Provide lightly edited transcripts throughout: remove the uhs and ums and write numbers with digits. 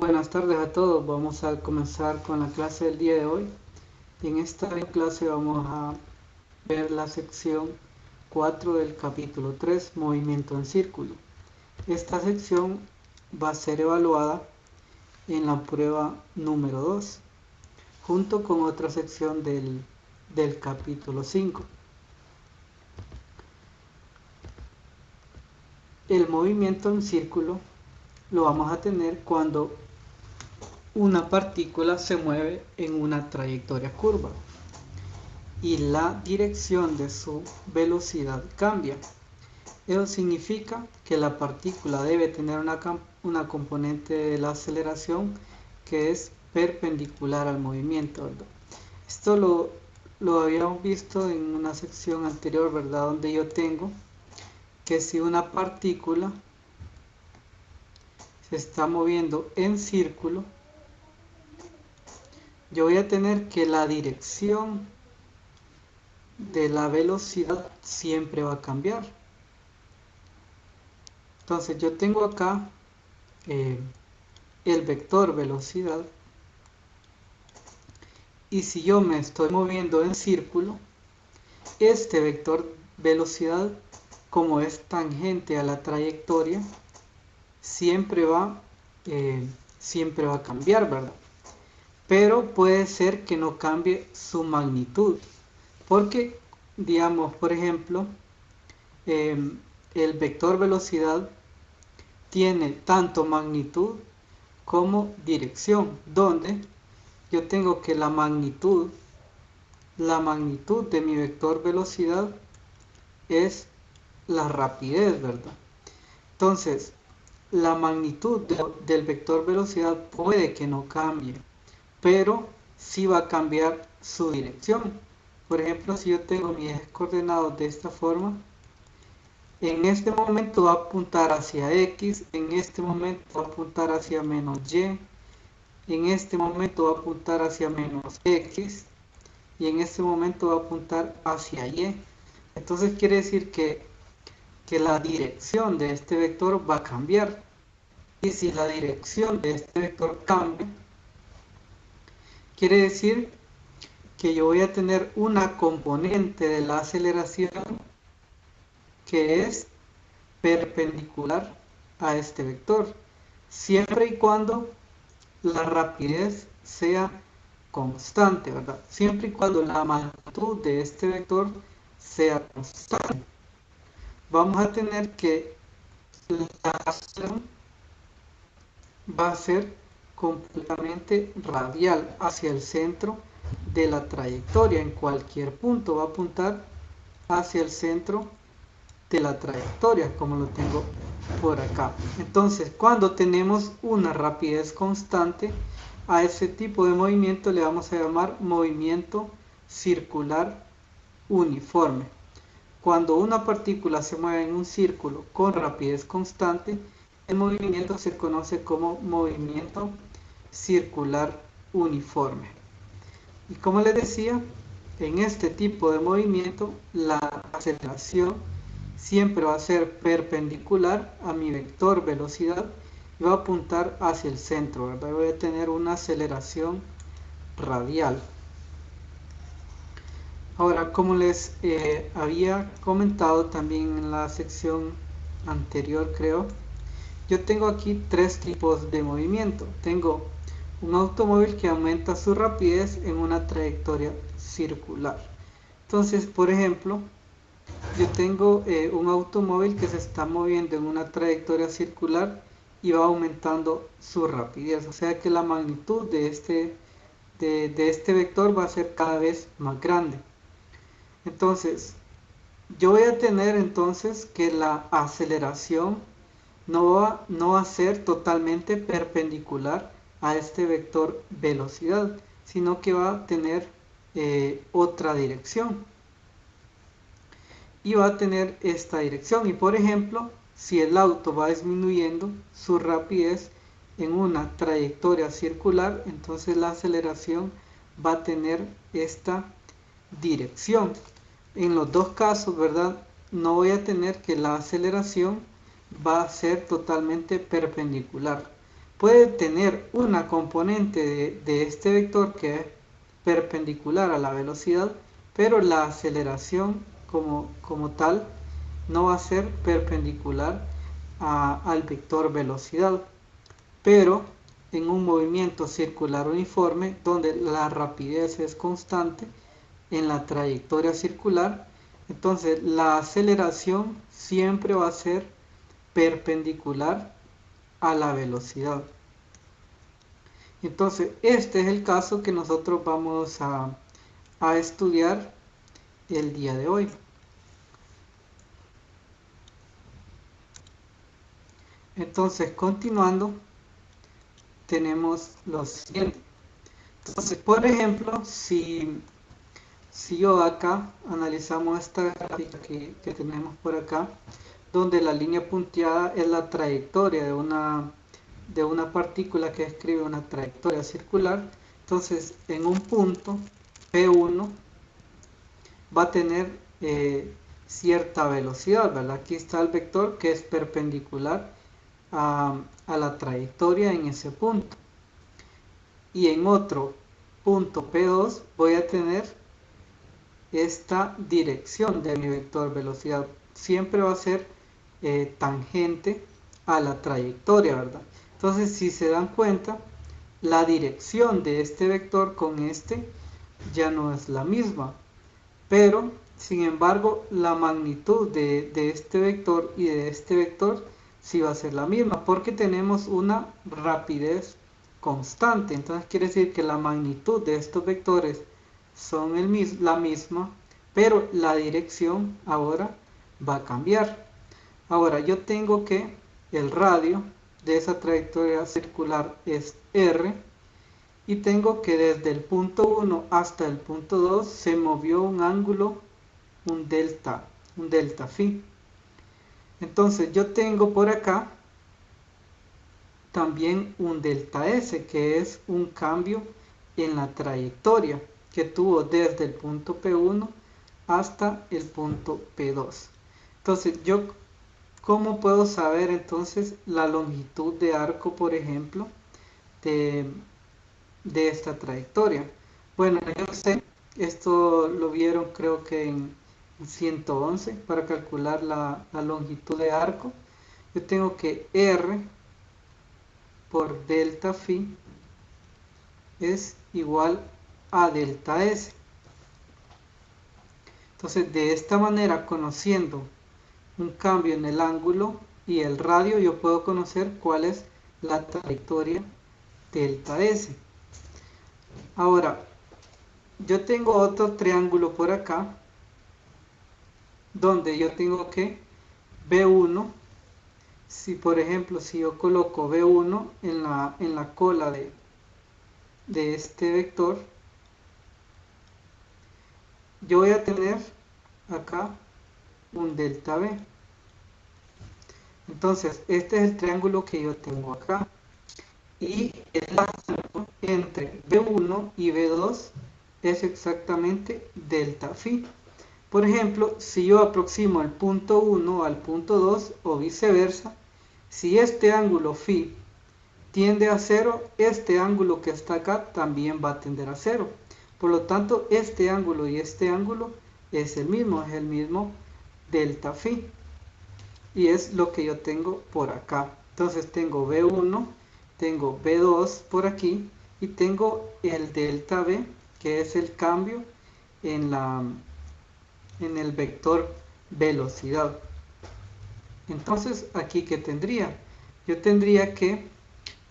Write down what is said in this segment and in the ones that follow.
Buenas tardes a todos. Vamos a comenzar con la clase del día de hoy. En esta clase vamos a ver la sección 4 del capítulo 3, movimiento en círculo. Esta sección va a ser evaluada en la prueba número 2, junto con otra sección del capítulo 5. El movimiento en círculo lo vamos a tener cuando una partícula se mueve en una trayectoria curva y la dirección de su velocidad cambia. Eso significa que la partícula debe tener una componente de la aceleración que es perpendicular al movimiento, ¿verdad? Esto lo habíamos visto en una sección anterior, ¿verdad? Donde yo tengo que si una partícula se está moviendo en círculo, yo voy a tener que la dirección de la velocidad siempre va a cambiar. Entonces yo tengo acá el vector velocidad, y si yo me estoy moviendo en círculo, este vector velocidad, como es tangente a la trayectoria, siempre va a cambiar, ¿verdad? Pero puede ser que no cambie su magnitud, porque digamos, por ejemplo, el vector velocidad tiene tanto magnitud como dirección, donde yo tengo que la magnitud de mi vector velocidad es la rapidez, ¿verdad? Entonces, la magnitud del vector velocidad puede que no cambie, pero sí va a cambiar su dirección. Por ejemplo, si yo tengo mis ejes coordenados de esta forma, en este momento va a apuntar hacia X, en este momento va a apuntar hacia menos Y, en este momento va a apuntar hacia menos X, y en este momento va a apuntar hacia Y. Entonces quiere decir que la dirección de este vector va a cambiar. Y si la dirección de este vector cambia, quiere decir que yo voy a tener una componente de la aceleración que es perpendicular a este vector, siempre y cuando la rapidez sea constante, ¿verdad? Siempre y cuando la magnitud de este vector sea constante. Vamos a tener que la acción va a ser completamente radial hacia el centro de la trayectoria. En cualquier punto va a apuntar hacia el centro de la trayectoria, como lo tengo por acá. Entonces, cuando tenemos una rapidez constante, a ese tipo de movimiento le vamos a llamar movimiento circular uniforme. Cuando una partícula se mueve en un círculo con rapidez constante, el movimiento se conoce como movimiento circular uniforme. Y como les decía, en este tipo de movimiento la aceleración siempre va a ser perpendicular a mi vector velocidad y va a apuntar hacia el centro, ¿verdad? Voy a tener una aceleración radial. Ahora, como les había comentado también en la sección anterior, creo, yo tengo aquí tres tipos de movimiento. Tengo un automóvil que aumenta su rapidez en una trayectoria circular. Entonces, por ejemplo, yo tengo un automóvil que se está moviendo en una trayectoria circular y va aumentando su rapidez. O sea que la magnitud de este vector va a ser cada vez más grande. Entonces, yo voy a tener entonces que la aceleración no va a ser totalmente perpendicular a este vector velocidad, sino que va a tener otra dirección. Y va a tener esta dirección. Y por ejemplo, si el auto va disminuyendo su rapidez en una trayectoria circular, entonces la aceleración va a tener esta dirección. En los dos casos, ¿verdad? No voy a tener que la aceleración va a ser totalmente perpendicular. puede tener una componente de este vector que es perpendicular a la velocidad, pero la aceleración como tal no va a ser perpendicular al vector velocidad, pero en un movimiento circular uniforme donde la rapidez es constante en la trayectoria circular, entonces la aceleración siempre va a ser perpendicular a la velocidad. Entonces este es el caso que nosotros vamos a estudiar el día de hoy. Entonces, continuando, tenemos lo siguiente. Entonces, por ejemplo, si yo acá analizamos esta gráfica que tenemos por acá, donde la línea punteada es la trayectoria de una partícula que describe una trayectoria circular, entonces en un punto P1 va a tener cierta velocidad, ¿verdad? Aquí está el vector que es perpendicular a la trayectoria en ese punto. Y en otro punto P2 voy a tener esta dirección de mi vector velocidad. Siempre va a ser tangente a la trayectoria, ¿verdad? Entonces, si se dan cuenta, la dirección de este vector con este ya no es la misma. Pero, sin embargo, la magnitud de este vector y de este vector sí va a ser la misma, porque tenemos una rapidez constante. Entonces quiere decir que la magnitud de estos vectores son la misma, pero la dirección ahora va a cambiar. Ahora yo tengo que el radio de esa trayectoria circular es r, y tengo que desde el punto 1 hasta el punto 2 se movió un ángulo, un delta phi. Entonces yo tengo por acá también un delta s, que es un cambio en la trayectoria que tuvo desde el punto P1 hasta el punto P2. Entonces yo, ¿cómo puedo saber entonces la longitud de arco, por ejemplo, de esta trayectoria? Bueno, yo sé, esto lo vieron creo que en 111 para calcular la longitud de arco. Yo tengo que R por delta phi es igual a delta S. Entonces, de esta manera, conociendo un cambio en el ángulo y el radio, yo puedo conocer cuál es la trayectoria delta S. Ahora, yo tengo otro triángulo por acá, donde yo tengo que B1, si por ejemplo, si yo coloco B1 en la cola de este vector, yo voy a tener acá un delta B. Entonces, este es el triángulo que yo tengo acá. Y el ángulo entre B1 y B2 es exactamente delta phi. Por ejemplo, si yo aproximo el punto 1 al punto 2 o viceversa, si este ángulo phi tiende a 0, este ángulo que está acá también va a tender a 0. Por lo tanto, este ángulo y este ángulo es el mismo delta phi. Y es lo que yo tengo por acá. Entonces tengo B1, tengo B2 por aquí y tengo el delta B, que es el cambio en el vector velocidad. Entonces, aquí ¿qué tendría? Yo tendría que,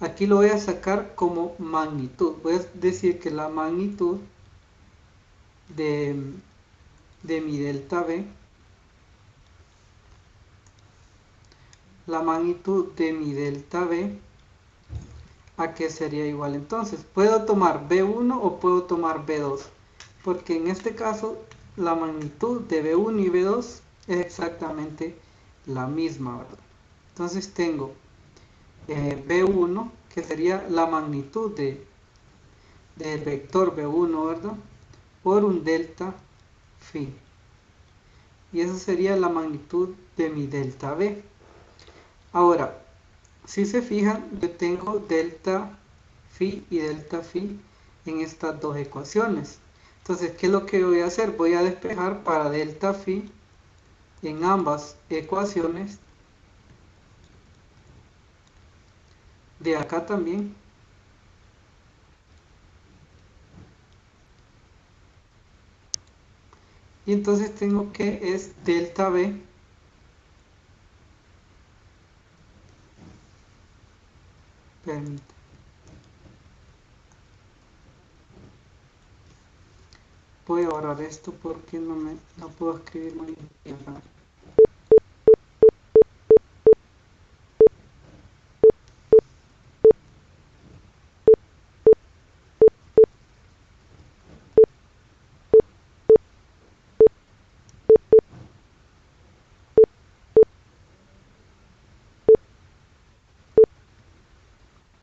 aquí lo voy a sacar como magnitud. Voy a decir que la magnitud de mi delta B, la magnitud de mi delta B, ¿a qué sería igual entonces? Puedo tomar B1 o puedo tomar B2, porque en este caso la magnitud de B1 y B2 es exactamente la misma, ¿verdad? Entonces tengo B1, que sería la magnitud del vector B1, ¿verdad? Por un delta phi. Y esa sería la magnitud de mi delta B. Ahora, Si se fijan, yo tengo delta phi y delta phi en estas dos ecuaciones. Entonces, ¿qué es lo que voy a hacer? Voy a despejar para delta phi en ambas ecuaciones. De acá también. Y entonces tengo que es delta b permítame. Voy a borrar esto porque no puedo escribir muy bien.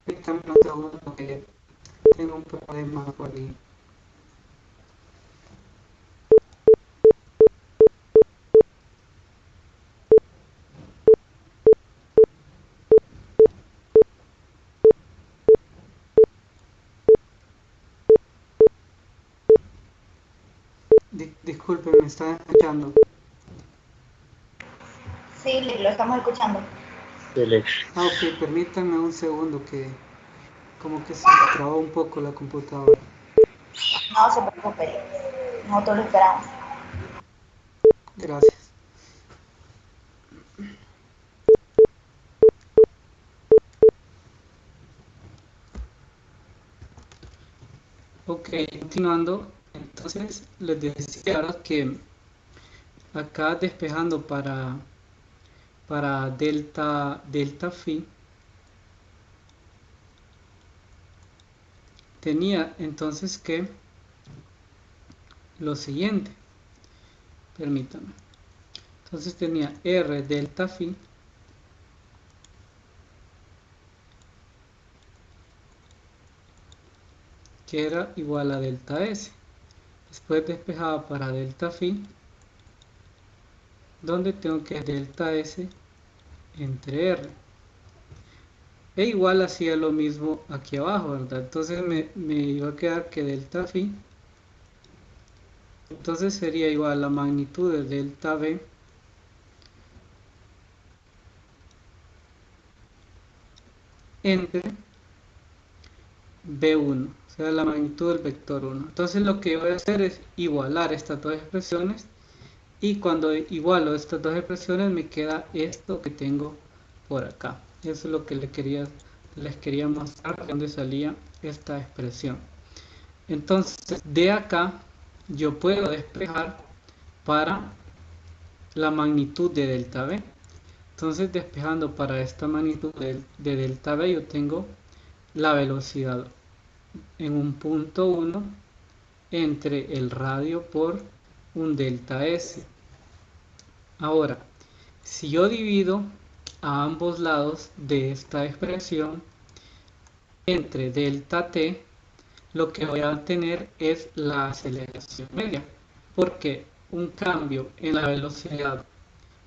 Permítame un segundo que tengo un problema por ahí. Disculpen, me están escuchando. Sí, lo estamos escuchando. Ok, permítanme un segundo que como que se me trabó un poco la computadora. No se preocupe, nosotros lo esperamos. Gracias. Ok, continuando, entonces les decía ahora que acá despejando para delta phi, tenía entonces que lo siguiente, permítanme. Entonces tenía r delta phi que era igual a delta s. Después despejaba para delta phi, donde tengo que delta s entre r. E igual hacía lo mismo aquí abajo, ¿verdad? Entonces me iba a quedar que delta phi, entonces sería igual a la magnitud de delta b entre b1, o sea, la magnitud del vector 1. Entonces lo que voy a hacer es igualar estas dos expresiones, y cuando igualo estas dos expresiones me queda esto que tengo por acá. Eso es lo que les quería mostrar de dónde salía esta expresión. Entonces de acá yo puedo despejar para la magnitud de delta b. Entonces despejando para esta magnitud de delta b, yo tengo la velocidad en un punto 1 entre el radio por un delta s. Ahora, si yo divido a ambos lados de esta expresión entre delta t, lo que voy a tener es la aceleración media, porque un cambio en la velocidad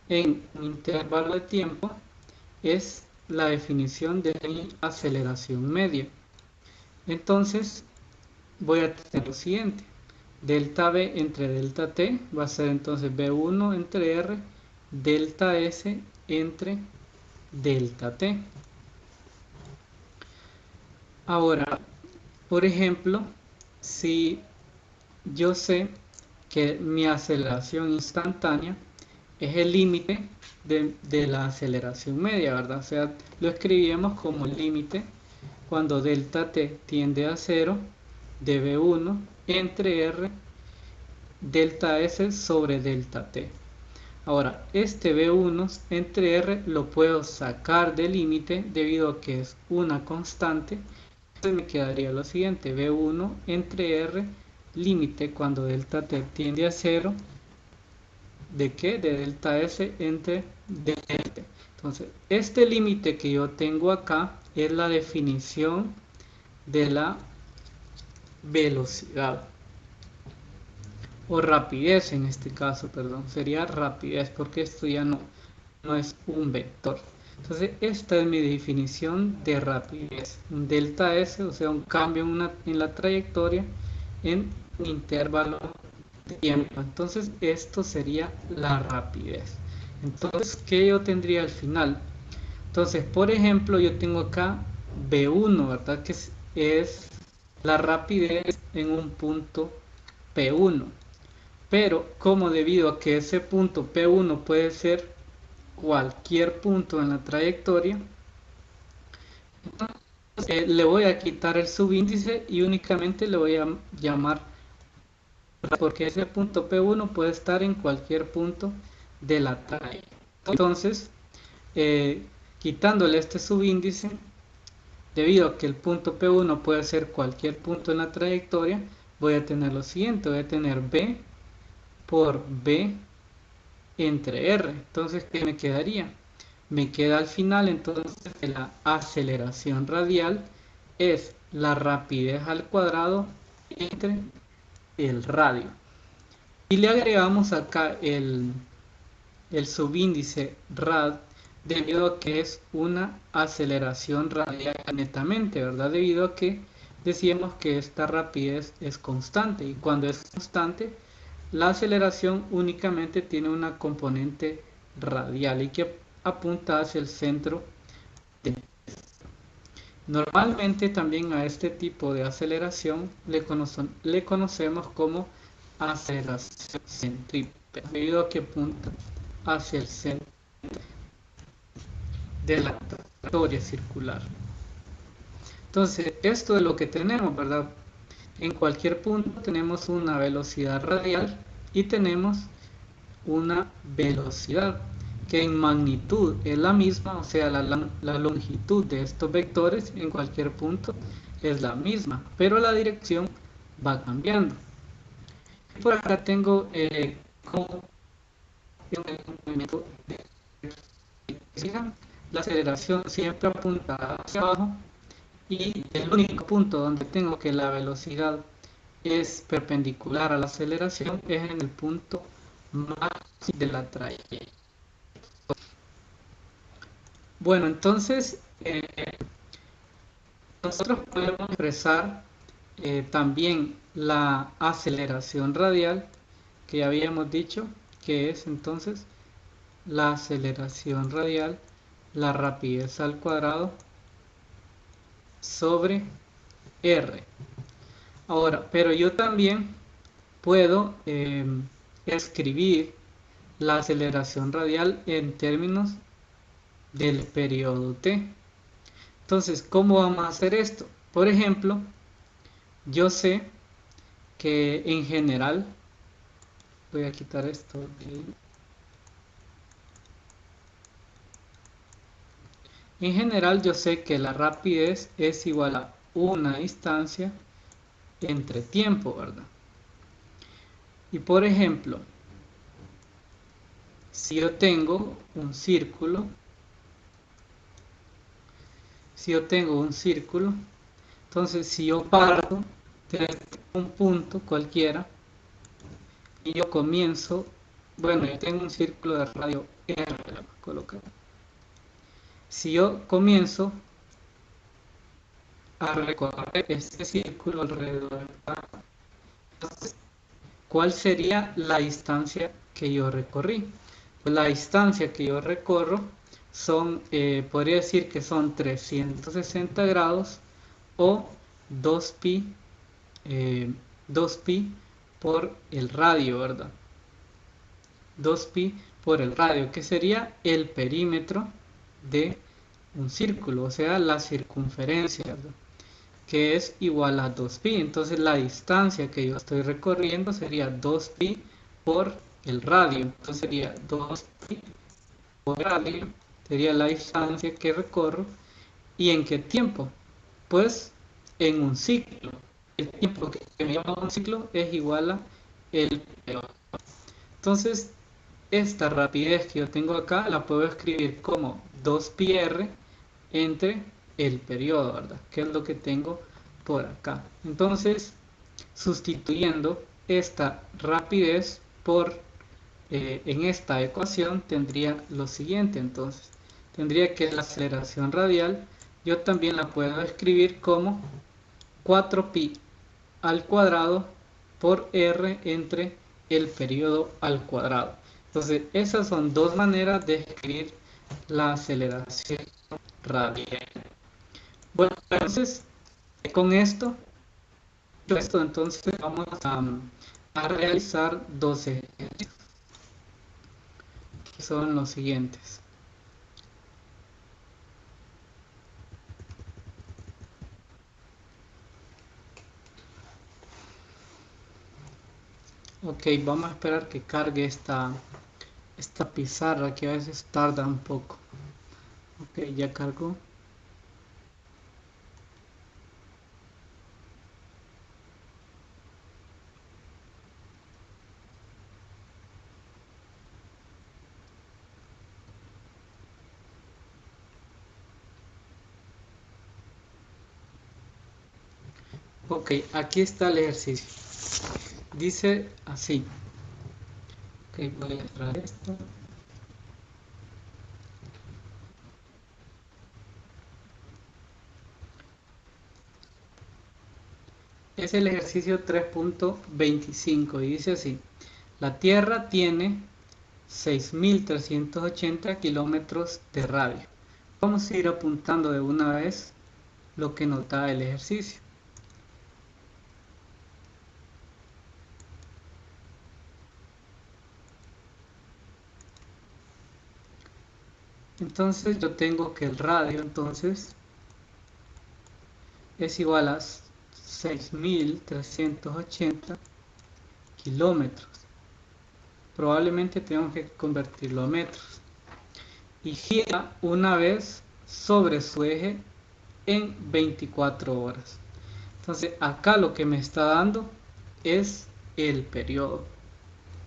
en un intervalo de tiempo es la definición de mi aceleración media. Entonces voy a tener lo siguiente: delta b entre delta t va a ser entonces b1 entre r, delta s entre delta t. Ahora, por ejemplo, si yo sé que mi aceleración instantánea es el límite de la aceleración media, ¿verdad? O sea, lo escribimos como límite cuando delta t tiende a 0 de v1 entre r delta s sobre delta t. Ahora, este v1 entre r lo puedo sacar del límite debido a que es una constante. Entonces me quedaría lo siguiente: v1 entre r, límite cuando delta t tiende a 0, ¿de qué? De delta s entre delta t. Entonces, este límite que yo tengo acá es la definición de la velocidad, o rapidez en este caso, perdón, sería rapidez, porque esto ya no es un vector. Entonces esta es mi definición de rapidez. Un delta S, o sea, un cambio en la trayectoria en un intervalo de tiempo. Entonces esto sería la rapidez. Entonces, ¿qué yo tendría al final? Entonces, por ejemplo, yo tengo acá V1, ¿verdad? Que es la rapidez en un punto P1. Pero como debido a que ese punto P1 puede ser cualquier punto en la trayectoria, entonces, le voy a quitar el subíndice y únicamente le voy a llamar, porque ese punto P1 puede estar en cualquier punto de la trayectoria. Entonces, eh, quitándole este subíndice, debido a que el punto P1 puede ser cualquier punto en la trayectoria, voy a tener lo siguiente, voy a tener B por B entre R. Entonces, ¿qué me quedaría? Me queda al final entonces que la aceleración radial es la rapidez al cuadrado entre el radio. Y le agregamos acá el subíndice rad debido a que es una aceleración radial netamente, ¿verdad? Debido a que decíamos que esta rapidez es constante y cuando es constante la aceleración únicamente tiene una componente radial y que apunta hacia el centro. Normalmente también a este tipo de aceleración le conocemos como aceleración centrípeta, debido a que apunta hacia el centro de la trayectoria circular. Entonces, esto es lo que tenemos, ¿verdad? En cualquier punto tenemos una velocidad radial y tenemos una velocidad que en magnitud es la misma, o sea, la longitud de estos vectores en cualquier punto es la misma, pero la dirección va cambiando. Por acá tengo como un movimiento de la aceleración siempre apunta hacia abajo y el único punto donde tengo que la velocidad es perpendicular a la aceleración es en el punto máximo de la trayectoria. Bueno, entonces nosotros podemos expresar también la aceleración radial que ya habíamos dicho que es entonces la aceleración radial, la rapidez al cuadrado sobre R. Ahora, pero yo también puedo escribir la aceleración radial en términos del periodo t. Entonces, ¿cómo vamos a hacer esto? Por ejemplo, yo sé que en general, voy a quitar esto en general yo sé que la rapidez es igual a una distancia entre tiempo, ¿verdad? Y por ejemplo, si yo tengo un círculo, entonces si yo parto de un punto cualquiera y yo comienzo, bueno, yo tengo un círculo de radio R, le voy a colocar. Si yo comienzo a recorrer este círculo alrededor del punto, entonces, ¿cuál sería la distancia que yo recorrí? Pues la distancia que yo recorro son, podría decir que son 360 grados o 2pi, 2pi por el radio, ¿verdad? 2pi por el radio, que sería el perímetro de un círculo, o sea, la circunferencia, ¿verdad? Que es igual a 2pi. Entonces la distancia que yo estoy recorriendo sería 2pi por el radio. Entonces sería 2pi por radio, sería la distancia que recorro. ¿Y en qué tiempo? Pues en un ciclo. El tiempo que me llama un ciclo es igual a el periodo. Entonces, esta rapidez que yo tengo acá la puedo escribir como 2πr entre el periodo, ¿verdad? Que es lo que tengo por acá. Entonces, sustituyendo esta rapidez por en esta ecuación tendría lo siguiente. Entonces, tendría que la aceleración radial yo también la puedo escribir como 4pi al cuadrado por r entre el periodo al cuadrado. Entonces, esas son dos maneras de escribir la aceleración radial. Bueno, entonces, con esto, entonces vamos a realizar dos ejercicios, que son los siguientes. Ok, vamos a esperar que cargue esta pizarra, que a veces tarda un poco. Ok, ya cargó. Ok, aquí está el ejercicio. Dice así. Ok, voy a cerrar esto. Es el ejercicio 3.25 y dice así. La Tierra tiene 6.380 kilómetros de radio. Vamos a ir apuntando de una vez lo que nos da el ejercicio. Entonces yo tengo que el radio entonces es igual a 6.380 kilómetros. Probablemente tenemos que convertirlo a metros. Y gira una vez sobre su eje en 24 horas. Entonces acá lo que me está dando es el periodo,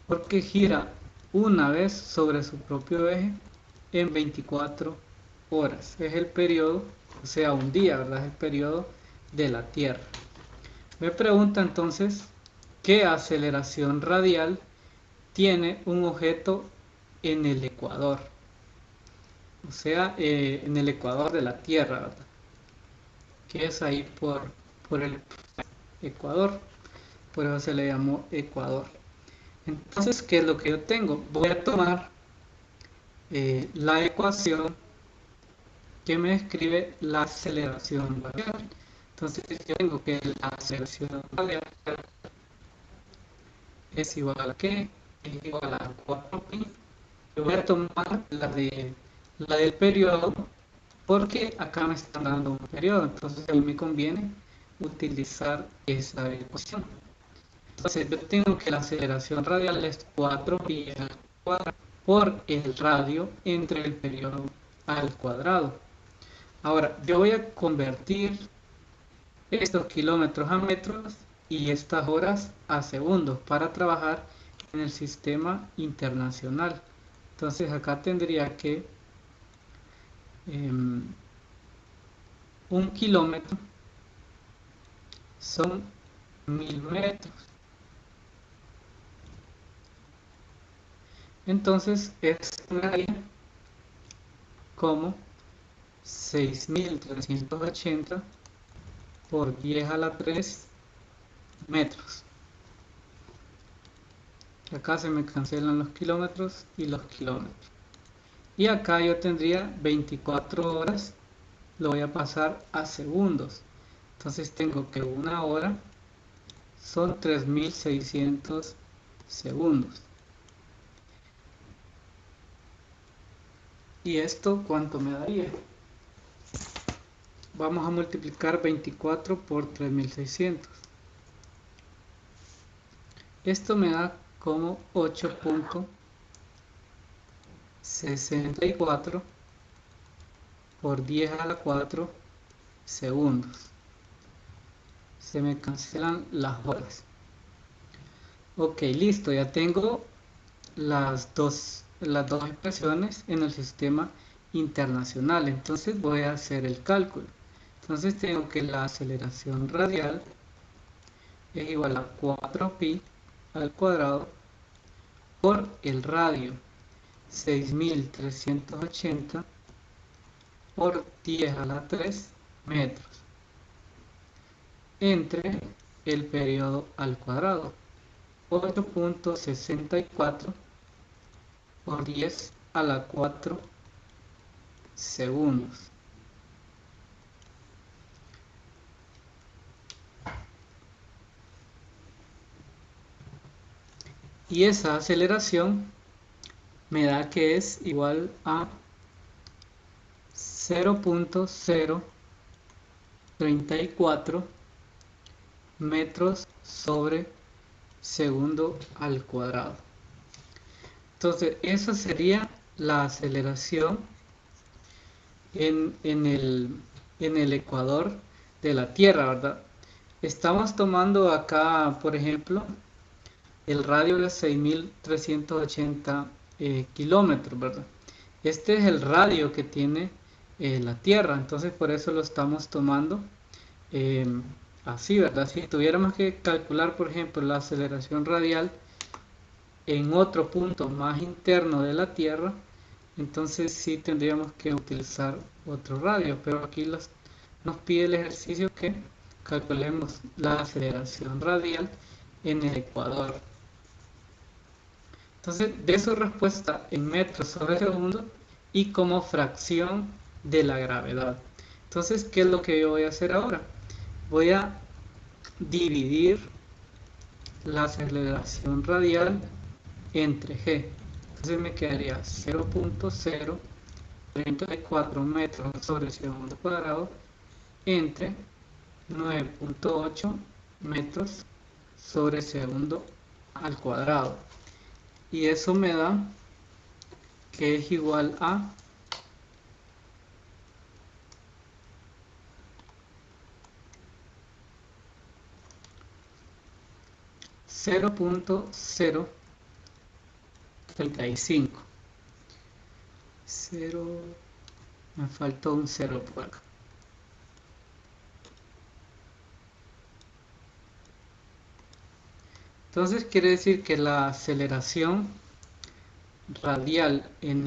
porque gira una vez sobre su propio eje en 24 horas. Es el periodo, o sea, un día, ¿verdad? Es el periodo de la Tierra. Me pregunta entonces, ¿qué aceleración radial tiene un objeto en el ecuador? O sea, en el ecuador de la Tierra, ¿verdad? Que es ahí por el Ecuador. Por eso se le llamó Ecuador. Entonces, ¿qué es lo que yo tengo? Voy a tomar la ecuación que me describe la aceleración radial. Entonces, yo tengo que la aceleración radial es igual a ¿qué? Es igual a 4pi. Yo voy a tomar la del periodo porque acá me están dando un periodo. Entonces, a mí me conviene utilizar esa ecuación. Entonces, yo tengo que la aceleración radial es 4pi al cuadrado por el radio entre el periodo al cuadrado. Ahora, yo voy a convertir estos kilómetros a metros y estas horas a segundos para trabajar en el sistema internacional. Entonces, acá tendría que 1 kilómetro son 1000 metros. Entonces, esto me daría como 6.380 por 10 a la 3 metros. Acá se me cancelan los kilómetros y los kilómetros. Y acá yo tendría 24 horas, lo voy a pasar a segundos. Entonces tengo que una hora son 3.600 segundos. ¿Y esto cuánto me daría? Vamos a multiplicar 24 por 3.600. Esto me da como 8.64 por 10 a la 4 segundos. Se me cancelan las horas. Ok, listo, ya tengo las dos expresiones en el sistema internacional. Entonces voy a hacer el cálculo. Entonces tengo que la aceleración radial es igual a 4pi al cuadrado por el radio 6.380 por 10 a la 3 metros entre el periodo al cuadrado, 8.64 por 10 a la 4 segundos. Y esa aceleración me da que es igual a 0.034 metros sobre segundo al cuadrado. Entonces, esa sería la aceleración en el ecuador de la Tierra, ¿verdad? Estamos tomando acá, por ejemplo, el radio de 6.380 kilómetros, ¿verdad? Este es el radio que tiene la Tierra, entonces por eso lo estamos tomando eh, así, ¿verdad? Si tuviéramos que calcular, por ejemplo, la aceleración radial en otro punto más interno de la Tierra, entonces sí tendríamos que utilizar otro radio, pero aquí nos pide el ejercicio que calculemos la aceleración radial en el ecuador. Entonces, de su respuesta en metros sobre segundo y como fracción de la gravedad. Entonces, ¿qué es lo que yo voy a hacer ahora? Voy a dividir la aceleración radial entre g. Entonces me quedaría 0.034 metros sobre segundo cuadrado entre 9.8 metros sobre segundo al cuadrado. Y eso me da que es igual a 0.035. Me faltó un 0 por acá. Entonces quiere decir que la aceleración radial en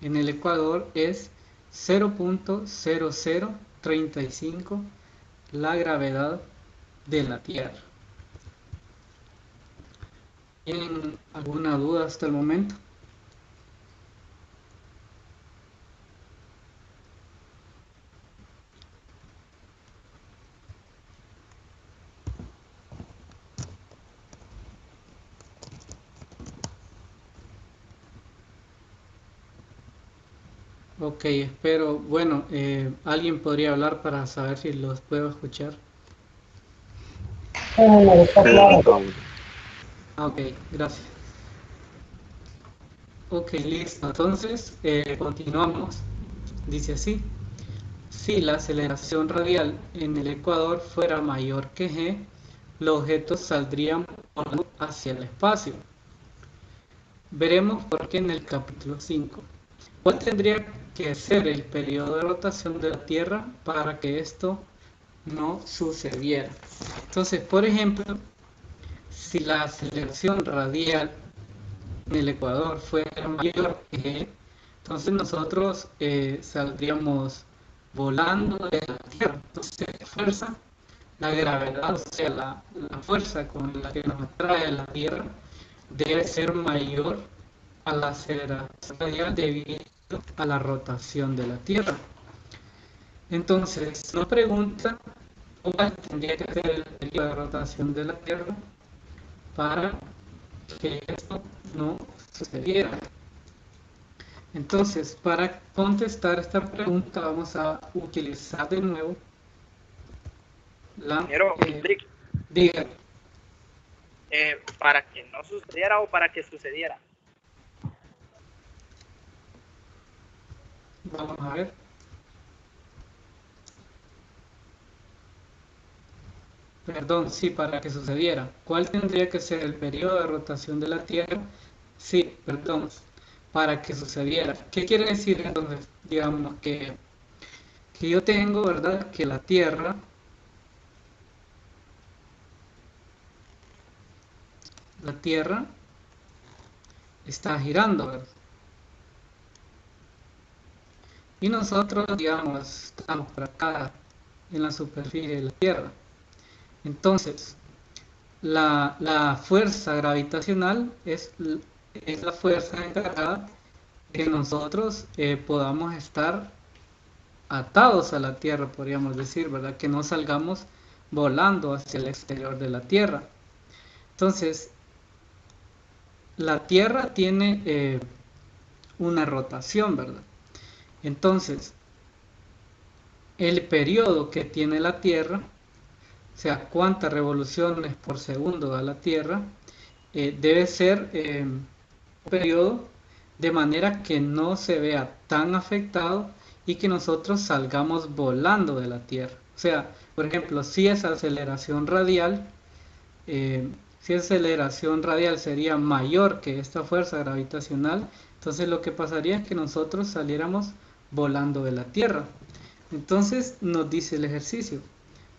el ecuador es 0.0035 la gravedad de la Tierra. ¿Tienen alguna duda hasta el momento? Ok, espero, bueno, alguien podría hablar para saber si los puedo escuchar. Está claro. Ok, gracias. Ok, listo. Entonces, continuamos. Dice así. Si la aceleración radial en el ecuador fuera mayor que g, los objetos saldrían volando hacia el espacio. Veremos por qué en el capítulo 5. ¿Cuál tendría que ser el periodo de rotación de la Tierra para que esto no sucediera? Entonces, por ejemplo, si la aceleración radial en el ecuador fuera mayor que g, entonces nosotros saldríamos volando de la Tierra. Entonces, la gravedad, o sea, la fuerza con la que nos atrae a la Tierra, debe ser mayor a la aceleración radial debido a la rotación de la Tierra. Entonces, nos pregunta cuál tendría que ser el periodo de rotación de la Tierra para que esto no sucediera. Entonces, para contestar esta pregunta vamos a utilizar de nuevo la... diga. ¿Para que no sucediera o para que sucediera? Vamos a ver. Perdón, sí, para que sucediera. ¿Cuál tendría que ser el periodo de rotación de la Tierra? Sí, perdón, para que sucediera. ¿Qué quiere decir entonces? Digamos que yo tengo, ¿verdad? Que la Tierra está girando, ¿verdad? y nosotros, digamos, estamos por acá en la superficie de la Tierra. Entonces, la fuerza gravitacional es la fuerza encargada de que nosotros podamos estar atados a la Tierra, podríamos decir, ¿verdad? Que no salgamos volando hacia el exterior de la Tierra. Entonces, la Tierra tiene una rotación, ¿verdad? Entonces, el periodo que tiene la Tierra, o sea, cuántas revoluciones por segundo da la Tierra, debe ser un periodo de manera que no se vea tan afectado y que nosotros salgamos volando de la Tierra. O sea, por ejemplo, si esa aceleración radial, sería mayor que esta fuerza gravitacional, entonces lo que pasaría es que nosotros saliéramos volando de la Tierra. Entonces nos dice el ejercicio,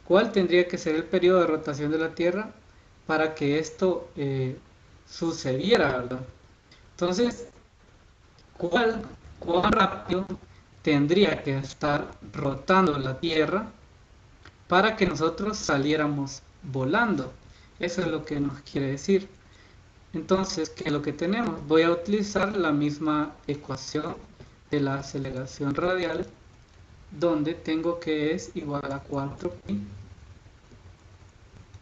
¿cuál tendría que ser el periodo de rotación de la Tierra para que esto sucediera, ¿verdad? Entonces, ¿cuán rápido tendría que estar rotando la Tierra para que nosotros saliéramos volando? Eso es lo que nos quiere decir. Entonces, ¿qué es lo que tenemos? Voy a utilizar la misma ecuación de la aceleración radial, donde tengo que es igual a 4pi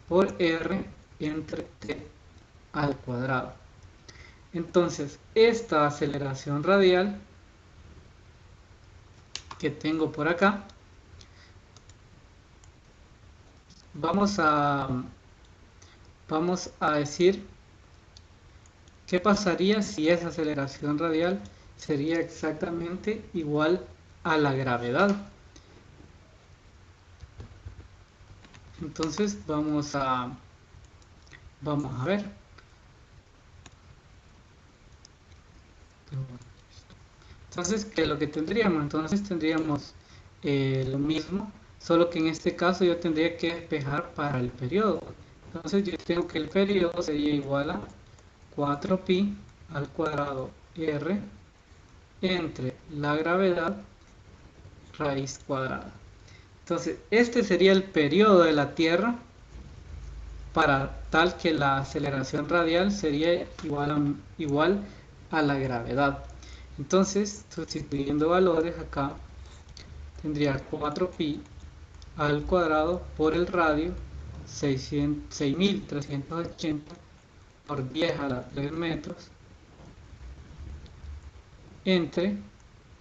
por r entre t al cuadrado. Entonces, esta aceleración radial que tengo por acá, vamos a decir qué pasaría si esa aceleración radial sería exactamente igual a la gravedad. Entonces vamos a ver. Entonces, ¿qué es lo que tendríamos? Entonces tendríamos lo mismo, solo que en este caso yo tendría que despejar para el periodo. Entonces yo tengo que el periodo sería igual a 4pi al cuadrado r entre la gravedad raíz cuadrada. Entonces, este sería el periodo de la Tierra para tal que la aceleración radial sería igual a la gravedad. Entonces, sustituyendo valores acá, tendría 4pi al cuadrado por el radio 6380 por 10 a la 3 metros entre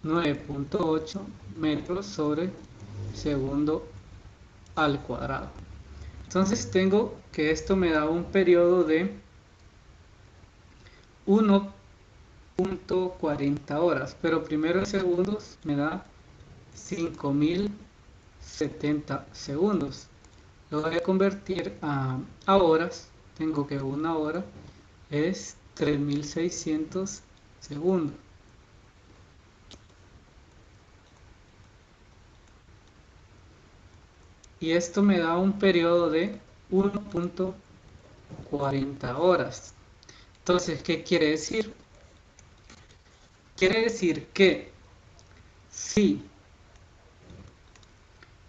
9.8 metros sobre segundo al cuadrado. Entonces tengo que esto me da un periodo de 1.40 horas, pero primero en segundos me da 5070 segundos. Lo voy a convertir a horas. Tengo que una hora es 3600 segundos. Y esto me da un periodo de 1.40 horas. Entonces, ¿qué quiere decir? Quiere decir que si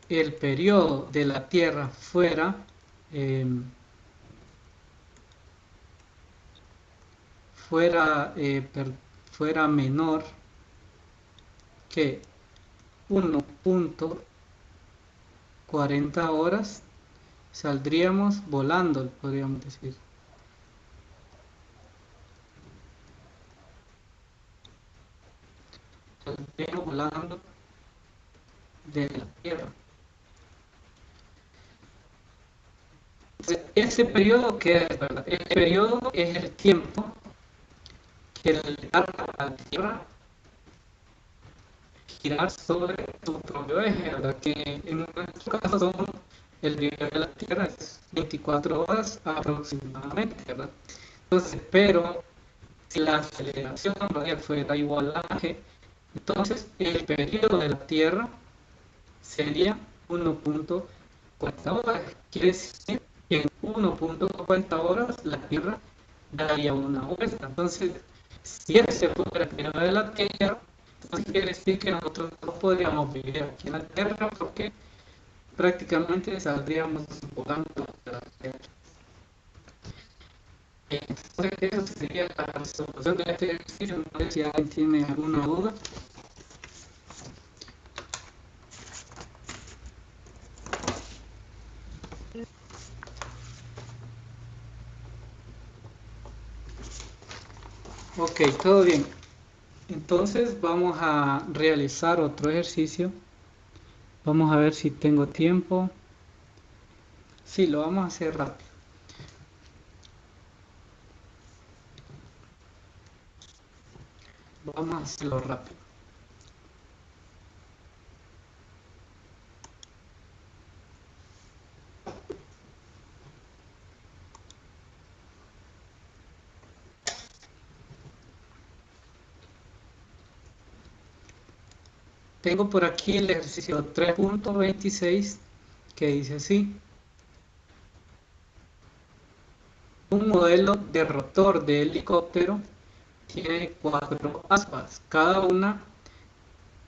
el periodo de la Tierra fuera menor que 1.40 horas, saldríamos volando, podríamos decir. Saldríamos volando de la Tierra. Ese periodo, ¿qué es, verdad? El periodo es el tiempo que le tarda a la Tierra girar sobre su propio eje, ¿verdad? Que en nuestro caso son el periodo de la Tierra es 24 horas aproximadamente, ¿verdad? Entonces, pero si la aceleración radial fuera igual a g, entonces el periodo de la Tierra sería 1.40 horas. Quiere decir que en 1.40 horas la Tierra daría una vuelta. Entonces, si ese fuera el periodo de la Tierra, Entonces quiere decir que nosotros no podríamos vivir aquí en la Tierra porque prácticamente saldríamos volando de la Tierra. Entonces eso sería la resolución de este ejercicio. No sé si alguien tiene alguna duda. Ok, todo bien. Entonces vamos a realizar otro ejercicio. Vamos a ver si tengo tiempo. Sí, lo vamos a hacer rápido. Vamos a hacerlo rápido. Tengo por aquí el ejercicio 3.26 que dice así. Un modelo de rotor de helicóptero tiene 4 aspas. Cada una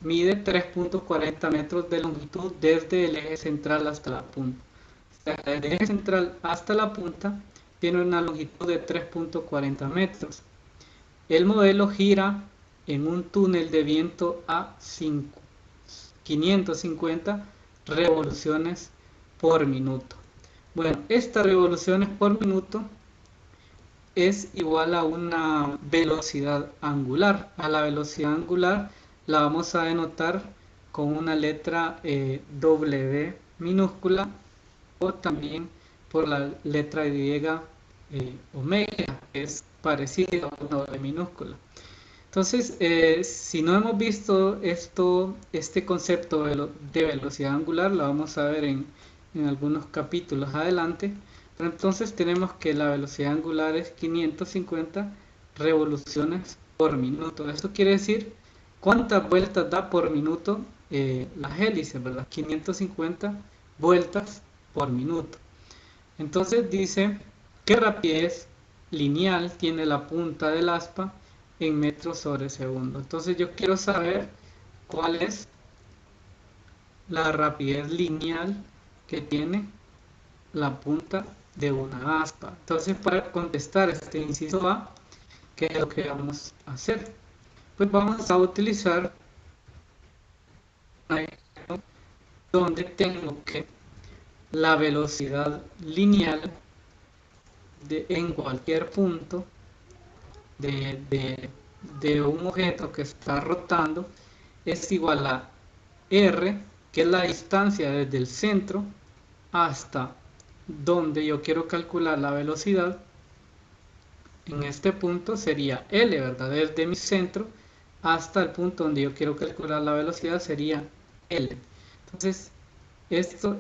mide 3.40 metros de longitud desde el eje central hasta la punta. O sea, desde el eje central hasta la punta tiene una longitud de 3.40 metros. El modelo gira en un túnel de viento a 550 revoluciones por minuto. Bueno, estas revoluciones por minuto es igual a una velocidad angular. A la velocidad angular la vamos a denotar con una letra W minúscula o también por la letra Y omega, que es parecida a una W minúscula. Entonces, si no hemos visto este concepto de velocidad angular, lo vamos a ver en algunos capítulos adelante. Pero entonces tenemos que la velocidad angular es 550 revoluciones por minuto. Esto quiere decir cuántas vueltas da por minuto las hélices, ¿verdad? 550 vueltas por minuto. Entonces dice, ¿qué rapidez lineal tiene la punta del aspa en metros sobre segundo? Entonces yo quiero saber cuál es la rapidez lineal que tiene la punta de una aspa. Entonces, para contestar este inciso A, ¿qué es lo que vamos a hacer? Pues vamos a utilizar un ejemplo donde tengo que la velocidad lineal en cualquier punto de un objeto que está rotando es igual a R, que es la distancia desde el centro hasta donde yo quiero calcular la velocidad. En este punto sería L, ¿verdad? Desde mi centro hasta el punto donde yo quiero calcular la velocidad sería L. Entonces, este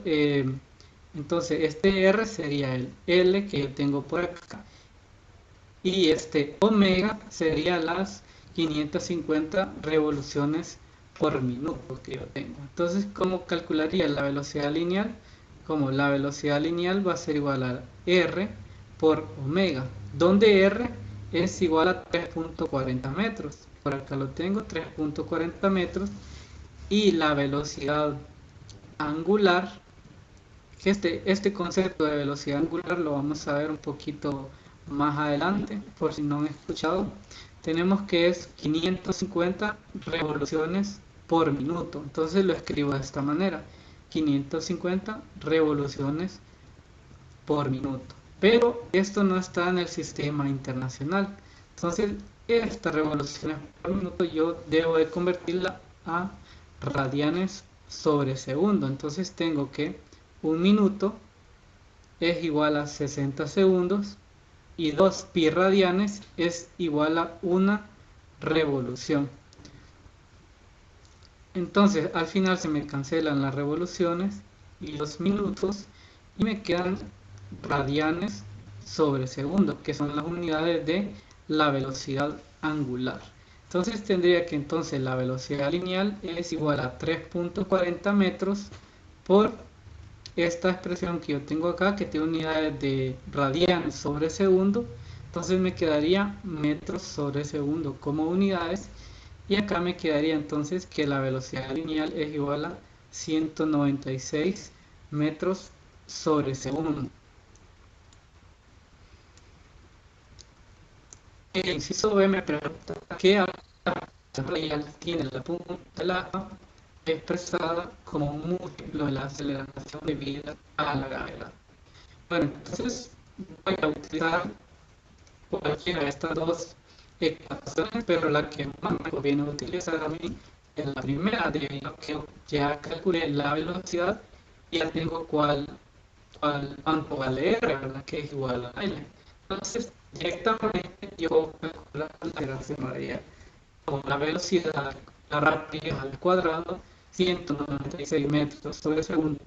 R sería el L que yo tengo por acá. Y este omega sería las 550 revoluciones por minuto que yo tengo. Entonces, ¿cómo calcularía la velocidad lineal? Como la velocidad lineal va a ser igual a R por omega, donde R es igual a 3.40 metros. Por acá lo tengo, 3.40 metros. Y la velocidad angular, que este concepto de velocidad angular lo vamos a ver un poquito más adelante, por si no han escuchado. Tenemos que es 550 revoluciones por minuto. Entonces lo escribo de esta manera: 550 revoluciones por minuto. Pero esto no está en el sistema internacional. Entonces esta revoluciones por minuto yo debo de convertirla a radianes sobre segundo. Entonces tengo que un minuto es igual a 60 segundos y 2 pi radianes es igual a una revolución. Entonces al final se me cancelan las revoluciones y los minutos y me quedan radianes sobre segundo, que son las unidades de la velocidad angular. Entonces tendría que entonces la velocidad lineal es igual a 3.40 metros por esta expresión que yo tengo acá, que tiene unidades de radianes sobre segundo. Entonces me quedaría metros sobre segundo como unidades, Y acá me quedaría entonces que la velocidad lineal es igual a 196 metros sobre segundo. El inciso B me pregunta qué velocidad radial tiene la punta del agua expresada como un múltiplo de la aceleración debida a la gravedad. Bueno, entonces voy a utilizar cualquiera de estas dos ecuaciones, pero la que más me conviene utilizar a mí es la primera, debido a que ya calculé la velocidad y ya tengo cuánto vale R, ¿verdad? Que es igual a L. Entonces, directamente yo calculo la aceleración radial como la velocidad, la rapidez al cuadrado, 196 metros sobre segundo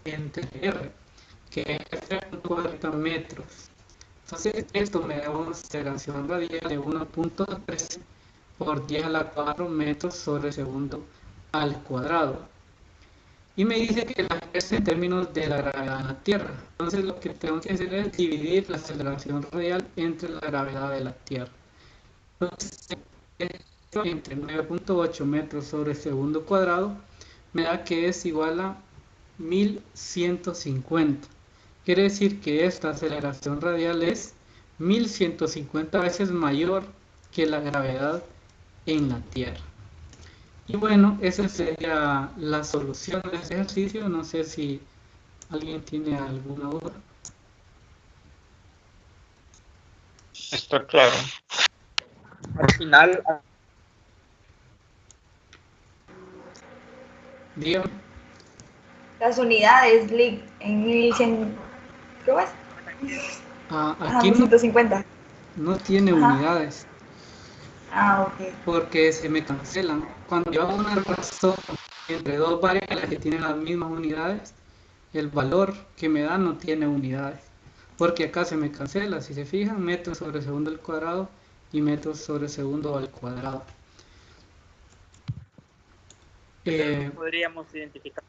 entre R, que es 3.40 metros. Entonces, esto me da una aceleración radial de 1.13 por 10 a la 4 metros sobre segundo al cuadrado. Y me dice que la es en términos de la gravedad en la Tierra. Entonces, lo que tengo que hacer es dividir la aceleración radial entre la gravedad de la Tierra. Entonces, esto entre 9.8 metros sobre segundo cuadrado me da que es igual a 1150. Quiere decir que esta aceleración radial es 1150 veces mayor que la gravedad en la Tierra. Y bueno, esa sería la solución de este ejercicio. No sé si alguien tiene alguna duda. Está claro. Al final, Dígame. Las unidades, Lick, en 1100. ¿Qué más? Aquí 1150. no tiene Ajá. unidades Ok. porque se me cancelan. Cuando yo hago una razón entre dos variables que tienen las mismas unidades, el valor que me da no tiene unidades. Porque acá se me cancela, si se fijan, metros sobre segundo al cuadrado y metros sobre segundo al cuadrado. podríamos identificar.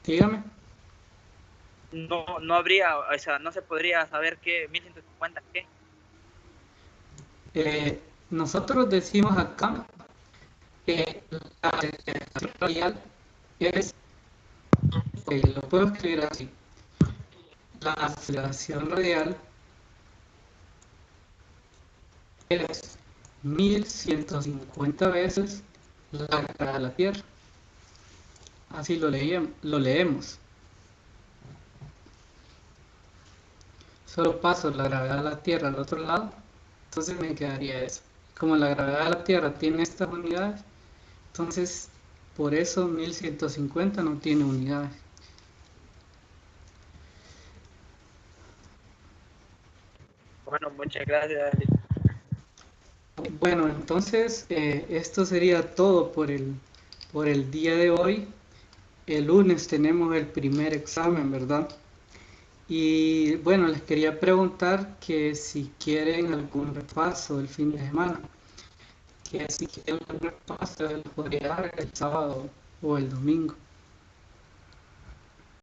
Dígame. No habría, o sea, no se podría saber qué, 1150, qué. Nosotros decimos acá que la aceleración radial es, lo puedo escribir así, la aceleración radial es 1150 veces la gravedad de la Tierra. Así lo leemos. Solo paso la gravedad de la Tierra al otro lado, entonces me quedaría eso. Como la gravedad de la Tierra tiene estas unidades, entonces por eso 1150 no tiene unidades. Bueno, muchas gracias. Bueno, entonces esto sería todo por el día de hoy. El lunes tenemos el primer examen, ¿verdad? Y bueno, les quería preguntar que si quieren algún repaso el fin de semana, que si quieren algún repaso lo podría dar el sábado o el domingo.